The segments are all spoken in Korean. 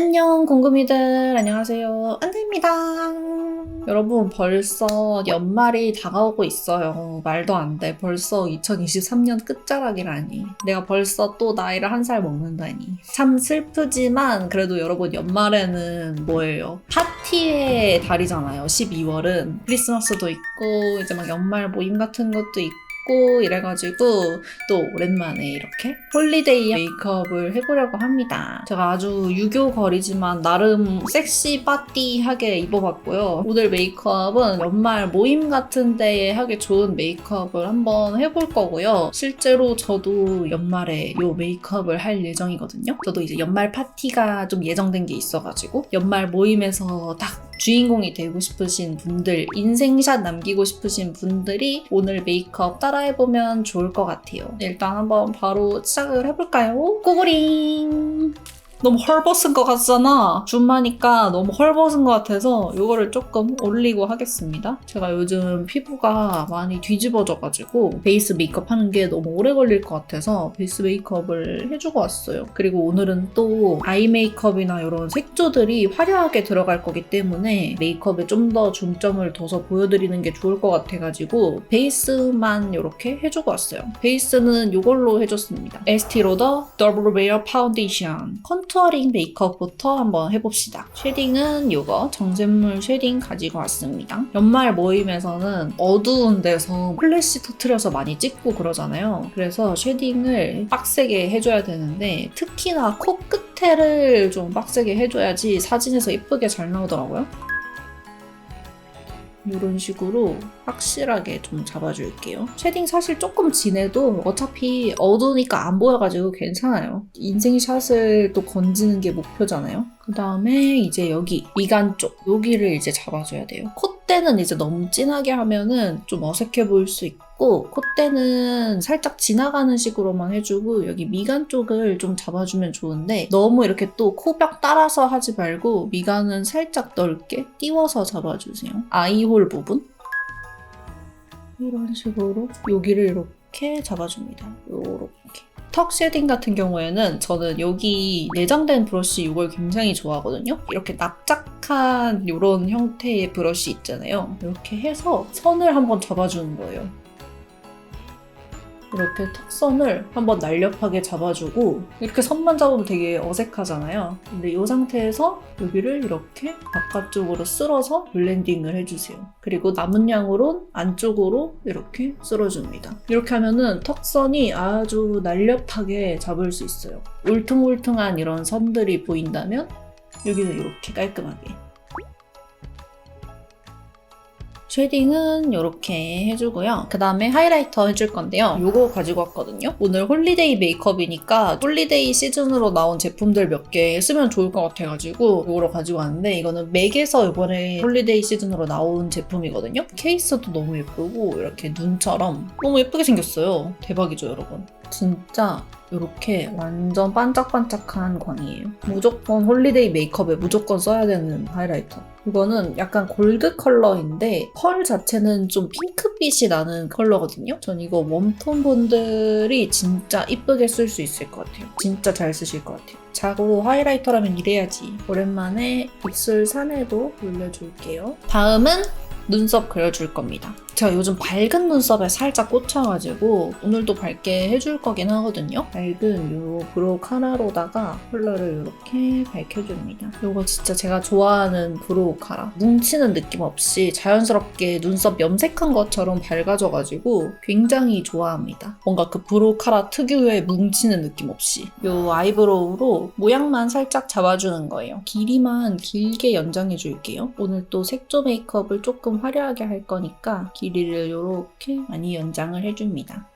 안녕 공구미들, 안녕하세요. 안드입니다. 여러분, 벌써 연말이 다가오고 있어요. 말도 안 돼. 벌써 2023년 끝자락이라니. 내가 벌써 또 나이를 한 살 먹는다니. 참 슬프지만 그래도 여러분, 연말에는 뭐예요? 파티의 달이잖아요. 12월은 크리스마스도 있고 이제 막 연말 모임 같은 것도 있고 이래가지고 또 오랜만에 이렇게 홀리데이 메이크업을 해보려고 합니다. 제가 아주 유교걸이지만 나름 섹시 파티하게 입어봤고요. 오늘 메이크업은 연말 모임 같은 데에 하기 좋은 메이크업을 한번 해볼 거고요. 실제로 저도 연말에 이 메이크업을 할 예정이거든요. 저도 이제 연말 파티가 좀 예정된 게 있어가지고 연말 모임에서 딱 주인공이 되고 싶으신 분들, 인생샷 남기고 싶으신 분들이 오늘 메이크업 따라해보면 좋을 것 같아요. 일단 한번 바로 시작을 해볼까요? 꼬부링! 너무 헐벗은 것 같잖아. 줌마니까 너무 헐벗은 것 같아서 이거를 조금 올리고 하겠습니다. 제가 요즘 피부가 많이 뒤집어져가지고 베이스 메이크업 하는 게 너무 오래 걸릴 것 같아서 베이스 메이크업을 해주고 왔어요. 그리고 오늘은 또 아이 메이크업이나 이런 색조들이 화려하게 들어갈 거기 때문에 메이크업에 좀 더 중점을 둬서 보여드리는 게 좋을 것 같아가지고 베이스만 이렇게 해주고 왔어요. 베이스는 이걸로 해줬습니다. 에스티 로더 더블 웨어 파운데이션 컨투어링 메이크업부터 한번 해봅시다. 쉐딩은 이거 정샘물 쉐딩 가지고 왔습니다. 연말 모임에서는 어두운 데서 플래시 터트려서 많이 찍고 그러잖아요. 그래서 쉐딩을 빡세게 해줘야 되는데 특히나 코끝에를 좀 빡세게 해줘야지 사진에서 예쁘게 잘 나오더라고요. 이런 식으로 확실하게 좀 잡아줄게요. 쉐딩 사실 조금 진해도 어차피 어두우니까 안 보여가지고 괜찮아요. 인생샷을 또 건지는 게 목표잖아요. 그 다음에 이제 여기 미간 쪽 여기를 이제 잡아줘야 돼요. 콧대는 이제 너무 진하게 하면은 좀 어색해 보일 수 있고 콧대는 살짝 지나가는 식으로만 해주고 여기 미간 쪽을 좀 잡아주면 좋은데 너무 이렇게 또 코벽 따라서 하지 말고 미간은 살짝 넓게 띄워서 잡아주세요. 아이홀 부분 이런 식으로 여기를 이렇게 잡아줍니다. 요렇게. 턱 쉐딩 같은 경우에는 저는 여기 내장된 브러쉬 이걸 굉장히 좋아하거든요. 이렇게 납작한 이런 형태의 브러쉬 있잖아요. 이렇게 해서 선을 한번 잡아주는 거예요. 이렇게 턱선을 한번 날렵하게 잡아주고 이렇게 선만 잡으면 되게 어색하잖아요. 근데 이 상태에서 여기를 이렇게 바깥쪽으로 쓸어서 블렌딩을 해주세요. 그리고 남은 양으론 안쪽으로 이렇게 쓸어줍니다. 이렇게 하면은 턱선이 아주 날렵하게 잡을 수 있어요. 울퉁울퉁한 이런 선들이 보인다면 여기는 이렇게 깔끔하게. 쉐딩은 이렇게 해주고요. 그 다음에 하이라이터 해줄 건데요. 이거 가지고 왔거든요. 오늘 홀리데이 메이크업이니까 홀리데이 시즌으로 나온 제품들 몇 개 쓰면 좋을 것 같아가지고 이거로 가지고 왔는데 이거는 맥에서 이번에 홀리데이 시즌으로 나온 제품이거든요. 케이스도 너무 예쁘고 이렇게 눈처럼 너무 예쁘게 생겼어요. 대박이죠, 여러분? 진짜 이렇게 완전 반짝반짝한 광이에요. 무조건 홀리데이 메이크업에 무조건 써야 되는 하이라이터. 이거는 약간 골드 컬러인데 펄 자체는 좀 핑크빛이 나는 컬러거든요. 전 이거 웜톤 분들이 진짜 이쁘게 쓸 수 있을 것 같아요. 진짜 잘 쓰실 것 같아요. 자고 하이라이터라면 이래야지. 오랜만에 입술 산에도 올려줄게요. 다음은 눈썹 그려줄 겁니다. 제가 요즘 밝은 눈썹에 살짝 꽂혀가지고 오늘도 밝게 해줄 거긴 하거든요. 밝은 요 브로우 카라로다가 컬러를 이렇게 밝혀줍니다. 이거 진짜 제가 좋아하는 브로우 카라. 뭉치는 느낌 없이 자연스럽게 눈썹 염색한 것처럼 밝아져가지고 굉장히 좋아합니다. 뭔가 그 브로우 카라 특유의 뭉치는 느낌 없이. 요 아이브로우로 모양만 살짝 잡아주는 거예요. 길이만 길게 연장해줄게요. 오늘 또 색조 메이크업을 조금 화려하게 할 거니까 길이를 이렇게 많이 연장을 해줍니다.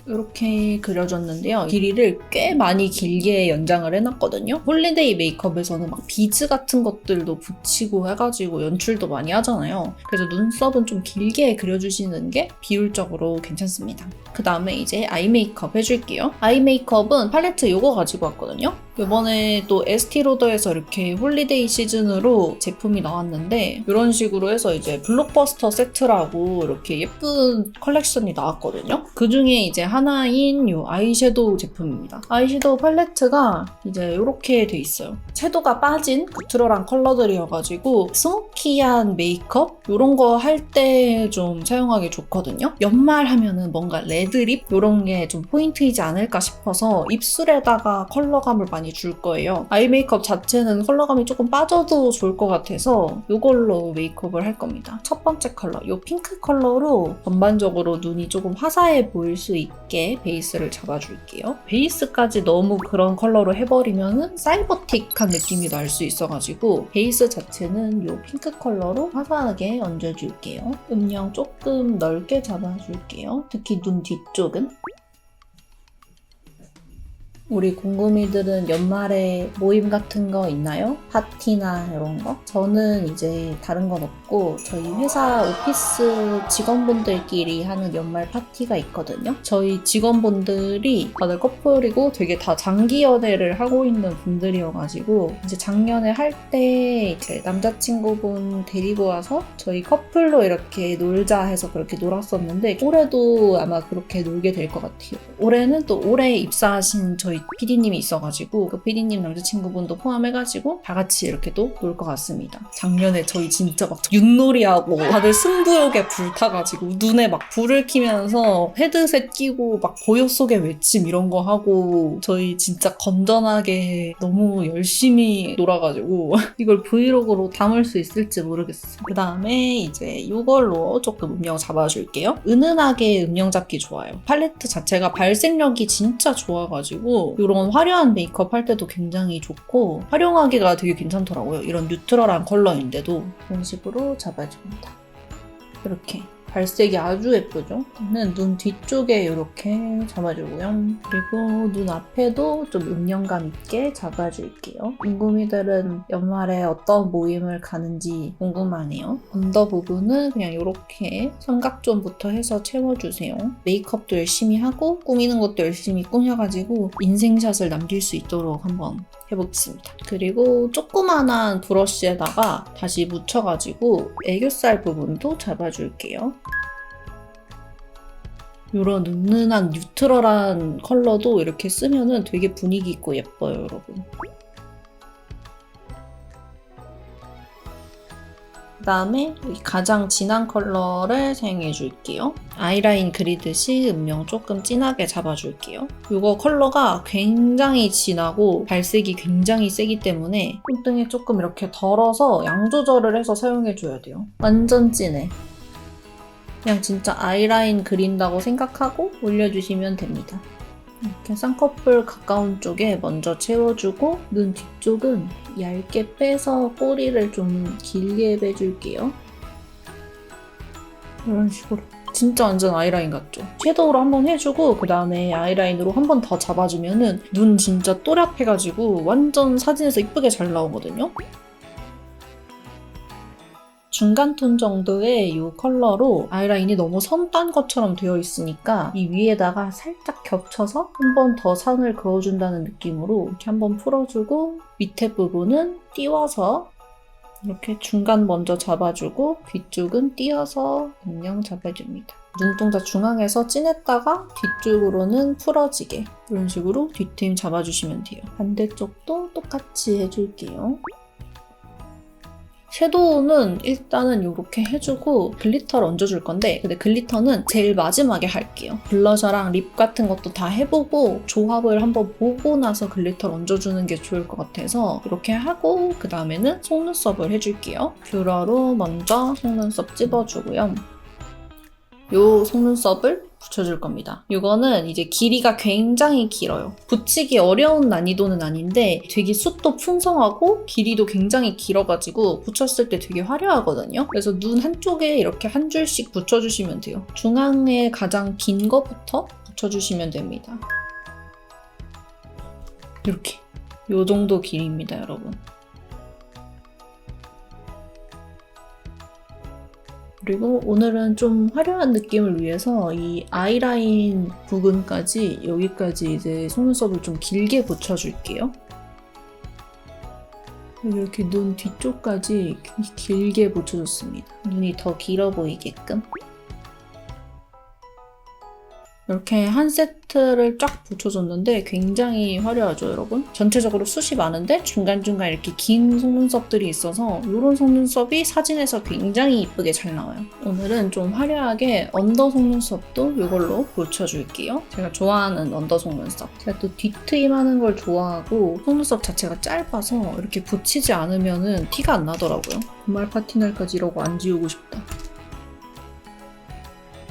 이렇게 그려줬는데요. 길이를 꽤 많이 길게 연장을 해놨거든요. 홀리데이 메이크업에서는 막 비즈 같은 것들도 붙이고 해가지고 연출도 많이 하잖아요. 그래서 눈썹은 좀 길게 그려주시는 게 비율적으로 괜찮습니다. 그 다음에 이제 아이 메이크업 해줄게요. 아이 메이크업은 팔레트 이거 가지고 왔거든요. 이번에 또 에스티로더에서 이렇게 홀리데이 시즌으로 제품이 나왔는데 이런 식으로 해서 이제 블록버스터 세트라고 이렇게 예쁜 컬렉션이 나왔거든요. 그 중에 이제 하나인 이 아이섀도우 제품입니다. 아이섀도우 팔레트가 이제 이렇게 돼 있어요. 섀도우가 빠진 구트럴한 컬러들이어가지고 스모키한 메이크업 이런 거 할 때 좀 사용하기 좋거든요. 연말 하면은 뭔가 레드립 이런 게 좀 포인트이지 않을까 싶어서 입술에다가 컬러감을 많이 줄 거예요. 아이 메이크업 자체는 컬러감이 조금 빠져도 좋을 것 같아서 이걸로 메이크업을 할 겁니다. 첫 번째 컬러, 이 핑크 컬러로 전반적으로 눈이 조금 화사해 보일 수 있게 베이스를 잡아줄게요. 베이스까지 너무 그런 컬러로 해버리면은 사이버틱한 느낌이 날 수 있어가지고 베이스 자체는 이 핑크 컬러로 화사하게 얹어줄게요. 음영 조금 넓게 잡아줄게요. 특히 눈 뒤쪽은. 우리 공구미들은 연말에 모임 같은 거 있나요? 파티나 이런 거? 저는 이제 다른 건 없고 저희 회사 오피스 직원분들끼리 하는 연말 파티가 있거든요. 저희 직원분들이 다들 커플이고 되게 다 장기 연애를 하고 있는 분들이어가지고 이제 작년에 할 때 이제 남자친구분 데리고 와서 저희 커플로 이렇게 놀자 해서 그렇게 놀았었는데 올해도 아마 그렇게 놀게 될 것 같아요. 올해는 또 올해 입사하신 저희 PD님이 있어가지고 그 PD님 남자친구분도 포함해가지고 다 같이 이렇게 또 놀 것 같습니다. 작년에 저희 진짜 막 윷놀이하고 다들 승부욕에 불타가지고 눈에 막 불을 켜면서 헤드셋 끼고 막 보여 속의 외침 이런 거 하고 저희 진짜 건전하게 너무 열심히 놀아가지고 이걸 브이로그로 담을 수 있을지 모르겠어요. 그 다음에 이제 이걸로 조금 음영 잡아줄게요. 은은하게 음영 잡기 좋아요. 팔레트 자체가 발색력이 진짜 좋아가지고 이런 화려한 메이크업 할 때도 굉장히 좋고 활용하기가 되게 괜찮더라고요. 이런 뉴트럴한 컬러인데도 이런 식으로 잡아줍니다. 이렇게 발색이 아주 예쁘죠? 저는 눈 뒤쪽에 이렇게 잡아주고요. 그리고 눈 앞에도 좀 음영감 있게 잡아줄게요. 궁금이들은 연말에 어떤 모임을 가는지 궁금하네요. 언더 부분은 그냥 이렇게 삼각존부터 해서 채워주세요. 메이크업도 열심히 하고 꾸미는 것도 열심히 꾸며가지고 인생샷을 남길 수 있도록 한번 해보겠습니다. 그리고 조그만한 브러쉬에다가 다시 묻혀가지고 애교살 부분도 잡아줄게요. 이런 은은한 뉴트럴한 컬러도 이렇게 쓰면은 되게 분위기 있고 예뻐요, 여러분. 그 다음에 가장 진한 컬러를 사용해 줄게요. 아이라인 그리듯이 음영 조금 진하게 잡아줄게요. 이거 컬러가 굉장히 진하고 발색이 굉장히 세기 때문에 손등에 조금 이렇게 덜어서 양 조절을 해서 사용해 줘야 돼요. 완전 진해. 그냥 진짜 아이라인 그린다고 생각하고 올려주시면 됩니다. 이렇게 쌍꺼풀 가까운 쪽에 먼저 채워주고 눈 뒤쪽은 얇게 빼서 꼬리를 좀 길게 빼줄게요. 이런 식으로. 진짜 완전 아이라인 같죠? 섀도우로 한번 해주고 그 다음에 아이라인으로 한 번 더 잡아주면은 눈 진짜 또렷해가지고 완전 사진에서 이쁘게 잘 나오거든요? 중간 톤 정도의 이 컬러로 아이라인이 너무 선 딴 것처럼 되어 있으니까 이 위에다가 살짝 겹쳐서 한 번 더 선을 그어준다는 느낌으로 이렇게 한번 풀어주고 밑에 부분은 띄워서 이렇게 중간 먼저 잡아주고 뒤쪽은 띄어서 음영 잡아줍니다. 눈동자 중앙에서 진했다가 뒤쪽으로는 풀어지게 이런 식으로 뒤트임 잡아주시면 돼요. 반대쪽도 똑같이 해줄게요. 섀도우는 일단은 이렇게 해주고 글리터를 얹어줄 건데 근데 글리터는 제일 마지막에 할게요. 블러셔랑 립 같은 것도 다 해보고 조합을 한번 보고 나서 글리터를 얹어주는 게 좋을 것 같아서 이렇게 하고 그 다음에는 속눈썹을 해줄게요. 뷰러로 먼저 속눈썹 찝어주고요. 이 속눈썹을 붙여줄 겁니다. 이거는 이제 길이가 굉장히 길어요. 붙이기 어려운 난이도는 아닌데 되게 숱도 풍성하고 길이도 굉장히 길어가지고 붙였을 때 되게 화려하거든요. 그래서 눈 한쪽에 이렇게 한 줄씩 붙여주시면 돼요. 중앙에 가장 긴 거부터 붙여주시면 됩니다. 이렇게. 이 정도 길이입니다, 여러분. 그리고 오늘은 좀 화려한 느낌을 위해서 이 아이라인 부분까지 여기까지 이제 속눈썹을 좀 길게 붙여줄게요. 이렇게 눈 뒤쪽까지 길게 붙여줬습니다. 눈이 더 길어 보이게끔. 이렇게 한 세트를 쫙 붙여줬는데 굉장히 화려하죠, 여러분? 전체적으로 숱이 많은데 중간중간 이렇게 긴 속눈썹들이 있어서 이런 속눈썹이 사진에서 굉장히 이쁘게 잘 나와요. 오늘은 좀 화려하게 언더 속눈썹도 이걸로 붙여줄게요. 제가 좋아하는 언더 속눈썹. 제가 또 뒤트임 하는 걸 좋아하고 속눈썹 자체가 짧아서 이렇게 붙이지 않으면 티가 안 나더라고요. 주말 파티날까지 이러고 안 지우고 싶다.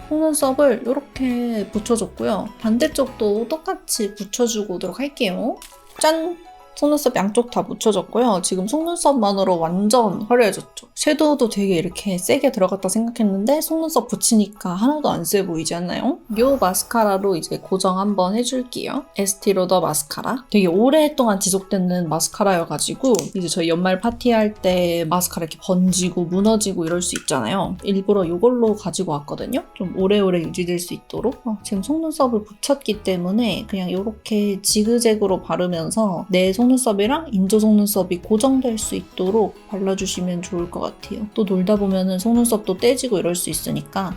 속눈썹을 이렇게 붙여줬고요. 반대쪽도 똑같이 붙여주고 오도록 할게요. 짠! 속눈썹 양쪽 다 붙여줬고요. 지금 속눈썹만으로 완전 화려해졌죠. 섀도우도 되게 이렇게 세게 들어갔다 생각했는데 속눈썹 붙이니까 하나도 안 세 보이지 않나요? 이 마스카라로 이제 고정 한번 해줄게요. 에스티로더 마스카라. 되게 오랫동안 지속되는 마스카라여가지고 이제 저희 연말 파티할 때 마스카라 이렇게 번지고 무너지고 이럴 수 있잖아요. 일부러 이걸로 가지고 왔거든요. 좀 오래오래 유지될 수 있도록. 지금 속눈썹을 붙였기 때문에 그냥 이렇게 지그재그로 바르면서 내 속눈썹이랑 인조 속눈썹이 고정될 수 있도록 발라주시면 좋을 것 같아요. 또 놀다 보면은 속눈썹도 떼지고 이럴 수 있으니까.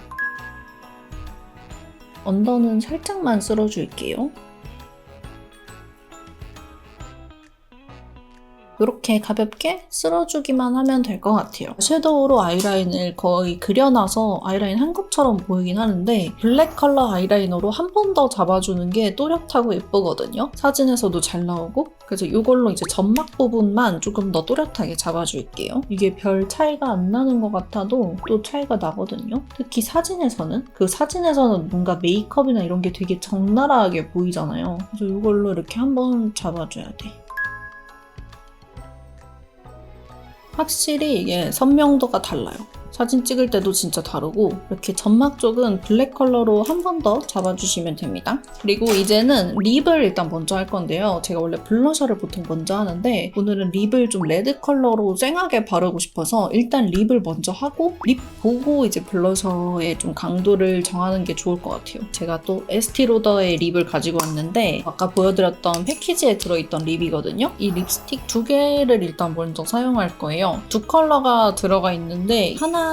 언더는 살짝만 쓸어줄게요. 이렇게 가볍게 쓸어주기만 하면 될 것 같아요. 섀도우로 아이라인을 거의 그려놔서 아이라인 한 것처럼 보이긴 하는데 블랙 컬러 아이라이너로 한 번 더 잡아주는 게 또렷하고 예쁘거든요. 사진에서도 잘 나오고. 그래서 이걸로 이제 점막 부분만 조금 더 또렷하게 잡아줄게요. 이게 별 차이가 안 나는 것 같아도 또 차이가 나거든요. 특히 사진에서는. 그 사진에서는 뭔가 메이크업이나 이런 게 되게 적나라하게 보이잖아요. 그래서 이걸로 이렇게 한번 잡아줘야 돼. 확실히 이게 선명도가 달라요. 사진 찍을 때도 진짜 다르고 이렇게 점막 쪽은 블랙 컬러로 한 번 더 잡아주시면 됩니다. 그리고 이제는 립을 일단 먼저 할 건데요. 제가 원래 블러셔를 보통 먼저 하는데 오늘은 립을 좀 레드 컬러로 쨍하게 바르고 싶어서 일단 립을 먼저 하고 립 보고 이제 블러셔의 좀 강도를 정하는 게 좋을 것 같아요. 제가 또 에스티로더의 립을 가지고 왔는데 아까 보여드렸던 패키지에 들어있던 립이거든요. 이 립스틱 두 개를 일단 먼저 사용할 거예요. 두 컬러가 들어가 있는데 하나는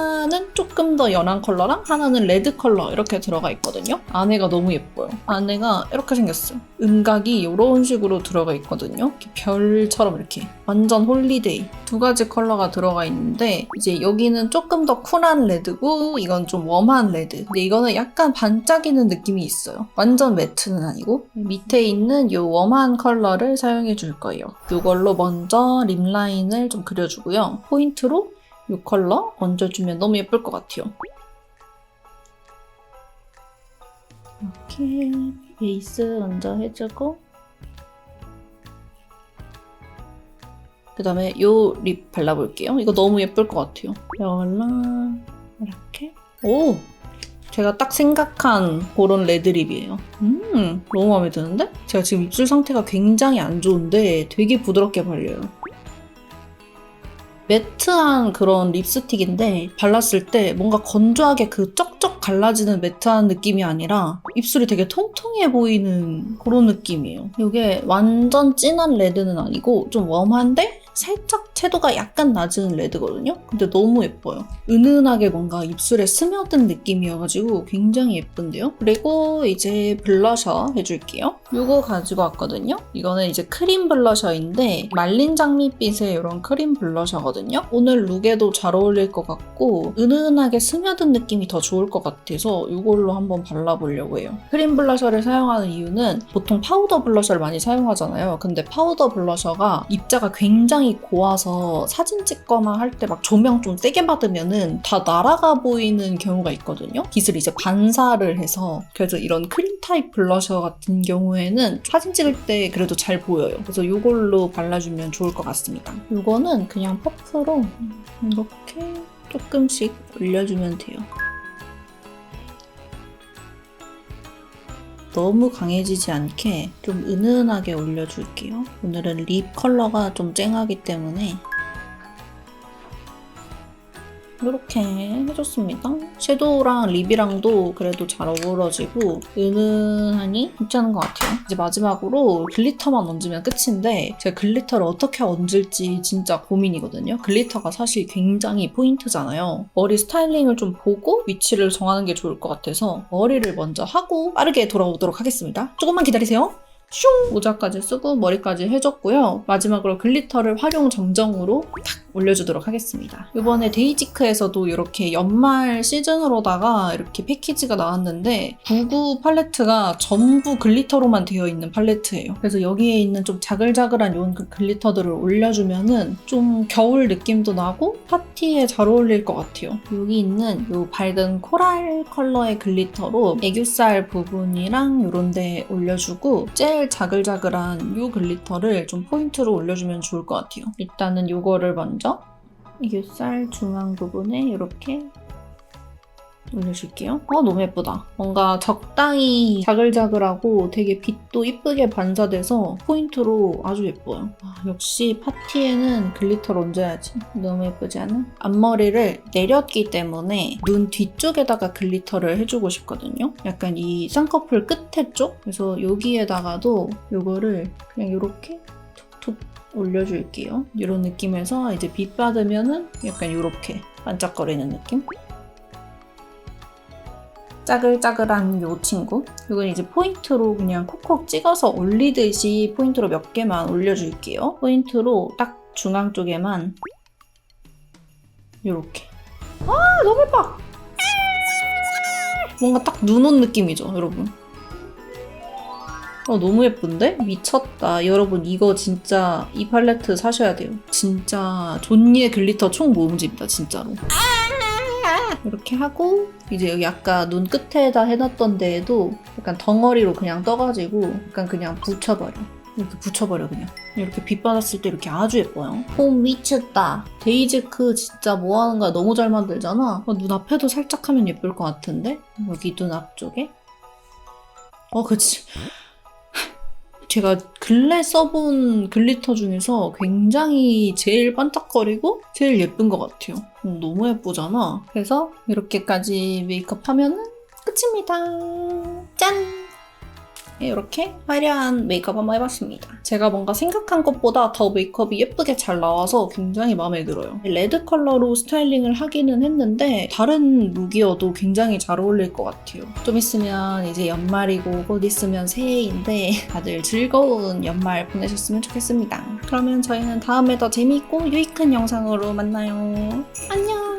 조금 더 연한 컬러랑 하나는 레드 컬러 이렇게 들어가 있거든요. 안에가 너무 예뻐요. 안에가 이렇게 생겼어요. 음각이 이런 식으로 들어가 있거든요. 이렇게 별처럼 이렇게 완전 홀리데이 두 가지 컬러가 들어가 있는데 이제 여기는 조금 더 쿨한 레드고 이건 좀 웜한 레드. 근데 이거는 약간 반짝이는 느낌이 있어요. 완전 매트는 아니고 밑에 있는 이 웜한 컬러를 사용해 줄 거예요. 이걸로 먼저 립 라인을 좀 그려주고요. 포인트로 이 컬러 얹어주면 너무 예쁠 것 같아요. 이렇게 베이스 먼저 해주고 그 다음에 이 립 발라볼게요. 이거 너무 예쁠 것 같아요. 이걸로 이렇게 오! 제가 딱 생각한 그런 레드립이에요. 너무 마음에 드는데? 제가 지금 입술 상태가 굉장히 안 좋은데 되게 부드럽게 발려요. 매트한 그런 립스틱인데 발랐을 때 뭔가 건조하게 그 쩍쩍 갈라지는 매트한 느낌이 아니라 입술이 되게 통통해 보이는 그런 느낌이에요. 이게 완전 진한 레드는 아니고 좀 웜한데 살짝 채도가 약간 낮은 레드거든요? 근데 너무 예뻐요. 은은하게 뭔가 입술에 스며든 느낌이어가지고 굉장히 예쁜데요? 그리고 이제 블러셔 해줄게요. 이거 가지고 왔거든요? 이거는 이제 크림 블러셔인데 말린 장미빛의 이런 크림 블러셔거든요? 오늘 룩에도 잘 어울릴 것 같고 은은하게 스며든 느낌이 더 좋을 것 같아서 이걸로 한번 발라보려고 해요. 크림 블러셔를 사용하는 이유는 보통 파우더 블러셔를 많이 사용하잖아요. 근데 파우더 블러셔가 입자가 굉장히 고와서 사진 찍거나 할 때 막 조명 좀 세게 받으면은 다 날아가 보이는 경우가 있거든요. 빛을 이제 반사를 해서 그래서 이런 크림 타입 블러셔 같은 경우에는 사진 찍을 때 그래도 잘 보여요. 그래서 이걸로 발라주면 좋을 것 같습니다. 이거는 그냥 퍼프로 이렇게 조금씩 올려주면 돼요. 너무 강해지지 않게 좀 은은하게 올려줄게요. 오늘은 립 컬러가 좀 쨍하기 때문에 이렇게 해줬습니다. 섀도우랑 립이랑도 그래도 잘 어우러지고 은은하니 괜찮은 것 같아요. 이제 마지막으로 글리터만 얹으면 끝인데 제가 글리터를 어떻게 얹을지 진짜 고민이거든요. 글리터가 사실 굉장히 포인트잖아요. 머리 스타일링을 좀 보고 위치를 정하는 게 좋을 것 같아서 머리를 먼저 하고 빠르게 돌아오도록 하겠습니다. 조금만 기다리세요. 슝! 모자까지 쓰고 머리까지 해줬고요. 마지막으로 글리터를 활용 점정으로 탁 올려주도록 하겠습니다. 이번에 데이지크에서도 이렇게 연말 시즌으로다가 이렇게 패키지가 나왔는데 99 팔레트가 전부 글리터로만 되어 있는 팔레트예요. 그래서 여기에 있는 좀 자글자글한 요 글리터들을 올려주면은 좀 겨울 느낌도 나고 파티에 잘 어울릴 것 같아요. 여기 있는 요 밝은 코랄 컬러의 글리터로 애교살 부분이랑 요런 데 올려주고 제일 자글자글한 요 글리터를 좀 포인트로 올려주면 좋을 것 같아요. 일단은 요거를 먼저 애교살 중앙 부분에 이렇게 올려줄게요. 너무 예쁘다. 뭔가 적당히 자글자글하고 되게 빛도 이쁘게 반사돼서 포인트로 아주 예뻐요. 역시 파티에는 글리터를 얹어야지. 너무 예쁘지 않아? 앞머리를 내렸기 때문에 눈 뒤쪽에다가 글리터를 해주고 싶거든요. 약간 이 쌍꺼풀 끝에 쪽? 그래서 여기에다가도 이거를 그냥 이렇게 툭툭 올려줄게요. 이런 느낌에서 이제 빛 받으면은 약간 이렇게 반짝거리는 느낌? 짜글짜글한 요 친구. 이건 이제 포인트로 그냥 콕콕 찍어서 올리듯이 포인트로 몇 개만 올려줄게요. 포인트로 딱 중앙 쪽에만 요렇게. 너무 예뻐! 뭔가 딱 눈 온 느낌이죠, 여러분? 너무 예쁜데? 미쳤다. 여러분 이거 진짜 이 팔레트 사셔야 돼요. 진짜 존예 글리터 총 모음집이다, 진짜로. 이렇게 하고 이제 여기 아까 눈 끝에다 해놨던 데에도 약간 덩어리로 그냥 떠가지고 약간 그냥 붙여버려. 이렇게 붙여버려 그냥. 이렇게 빛 받았을 때 이렇게 아주 예뻐요. 미쳤다. 데이지크 진짜 뭐하는 거야. 너무 잘 만들잖아. 눈 앞에도 살짝 하면 예쁠 것 같은데? 여기 눈 앞쪽에? 그치. 제가 근래 써본 글리터 중에서 굉장히 제일 반짝거리고 제일 예쁜 것 같아요. 너무 예쁘잖아. 그래서 이렇게까지 메이크업 하면은 끝입니다. 짠! 이렇게 화려한 메이크업 한번 해봤습니다. 제가 뭔가 생각한 것보다 더 메이크업이 예쁘게 잘 나와서 굉장히 마음에 들어요. 레드 컬러로 스타일링을 하기는 했는데 다른 룩이어도 굉장히 잘 어울릴 것 같아요. 좀 있으면 이제 연말이고 곧 있으면 새해인데 다들 즐거운 연말 보내셨으면 좋겠습니다. 그러면 저희는 다음에 더 재미있고 유익한 영상으로 만나요. 안녕!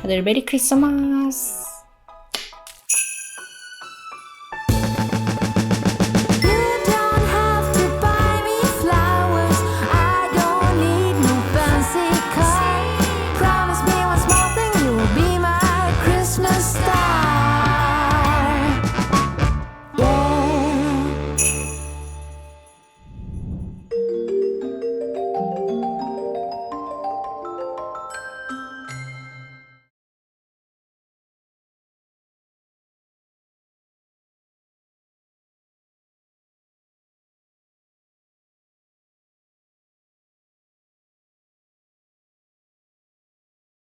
다들 메리 크리스마스!